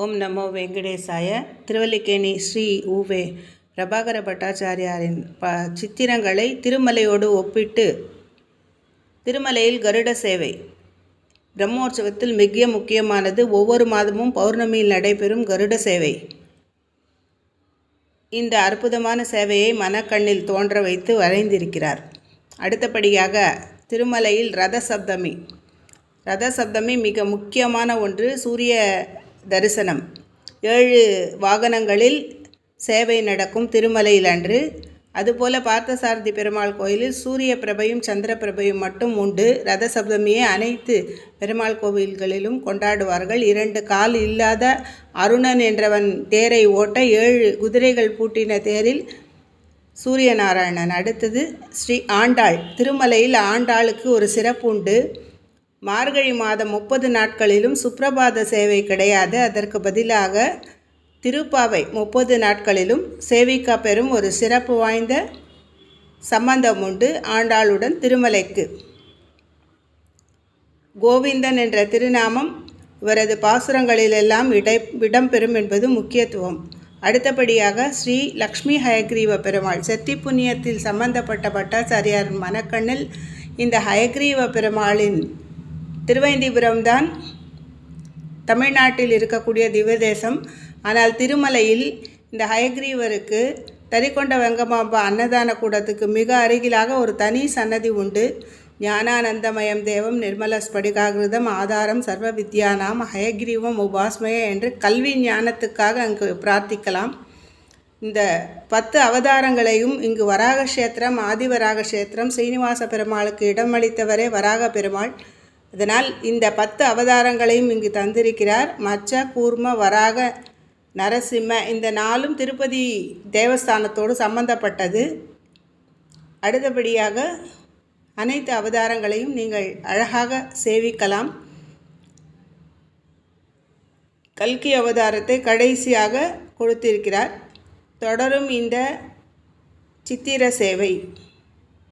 ஓம் நமோ வெங்கடேசாய. திருவல்லிக்கேணி ஸ்ரீ உவே பிரபாகர பட்டாச்சாரியாரின் சித்திரங்களை திருமலையோடு ஒப்பிட்டு திருமலையில் கருட சேவை பிரம்மோற்சவத்தில் மிக முக்கியமானது. ஒவ்வொரு மாதமும் பௌர்ணமியில் நடைபெறும் கருட சேவை. இந்த அற்புதமான சேவையை மனக்கண்ணில் தோன்ற வைத்து வரைந்திருக்கிறார். அடுத்தபடியாக திருமலையில் ரத சப்தமி மிக முக்கியமான ஒன்று. சூரிய தரிசனம் 7 வாகனங்களில் சேவை நடக்கும் திருமலையில் அன்று. அதுபோல பார்த்தசாரதி பெருமாள் கோயிலில் சூரிய பிரபையும் சந்திர பிரபையும் மட்டும் உண்டு. ரத சப்தமியை அனைத்து பெருமாள் கோவில்களிலும் கொண்டாடுவார்கள். 2 கால் இல்லாத அருணன் என்றவன் தேரை ஓட்ட 7 குதிரைகள் பூட்டின தேரில் சூரியநாராயணன். அடுத்தது ஸ்ரீ ஆண்டாள். திருமலையில் ஆண்டாளுக்கு ஒரு சிறப்பு உண்டு. மார்கழி மாதம் 30 நாட்களிலும் சுப்ரபாத சேவை கிடையாது. அதற்கு பதிலாக திருப்பாவை 30 நாட்களிலும் சேவிக்க பெறும் ஒரு சிறப்பு வாய்ந்த சம்பந்தம் உண்டு ஆண்டாளுடன் திருமலைக்கு. கோவிந்தன் என்ற திருநாமம் இவரது பாசுரங்களிலெல்லாம் இடம்பெறும் என்பது முக்கியத்துவம். அடுத்தபடியாக ஸ்ரீ லக்ஷ்மி ஹயக்ரீவ பெருமாள். செத்தி புண்ணியத்தில் சம்பந்தப்பட்ட பட்டாச்சாரியார் மனக்கண்ணில் இந்த ஹயக்ரீவ பெருமாளின் திருவேந்திபுரம்தான் தமிழ்நாட்டில் இருக்கக்கூடிய திவ்யதேசம். ஆனால் திருமலையில் இந்த ஹயக்ரீவருக்கு தரிகொண்ட வெங்கமாம்பா அன்னதான கூடத்துக்கு மிக அருகிலாக ஒரு தனி சன்னதி உண்டு. ஞானானந்தமயம் தேவம் நிர்மல ஸ்படிகாகிருதம் ஆதாரம் சர்வ வித்யானாம் ஹயக்ரீவம் உபாஸ்மய என்று கல்வி ஞானத்துக்காக அங்கு பிரார்த்திக்கலாம். இந்த 10 அவதாரங்களையும் இங்கு வராக கஷேத்திரம், ஆதிவராக கஷேத்திரம், சீனிவாச பெருமாளுக்கு இடமளித்தவரே வராக பெருமாள். அதனால் இந்த 10 அவதாரங்களையும் இங்கு தந்திருக்கிறார். மச்ச, கூர்ம, வராக, நரசிம்ம இந்த 4ம் திருப்பதி தேவஸ்தானத்தோடு சம்பந்தப்பட்டது. அடுத்தபடியாக அனைத்து அவதாரங்களையும் நீங்கள் அழகாக சேவிக்கலாம். கல்கி அவதாரத்தை கடைசியாக கொடுத்திருக்கிறார். தொடரும் இந்த சித்திர சேவை.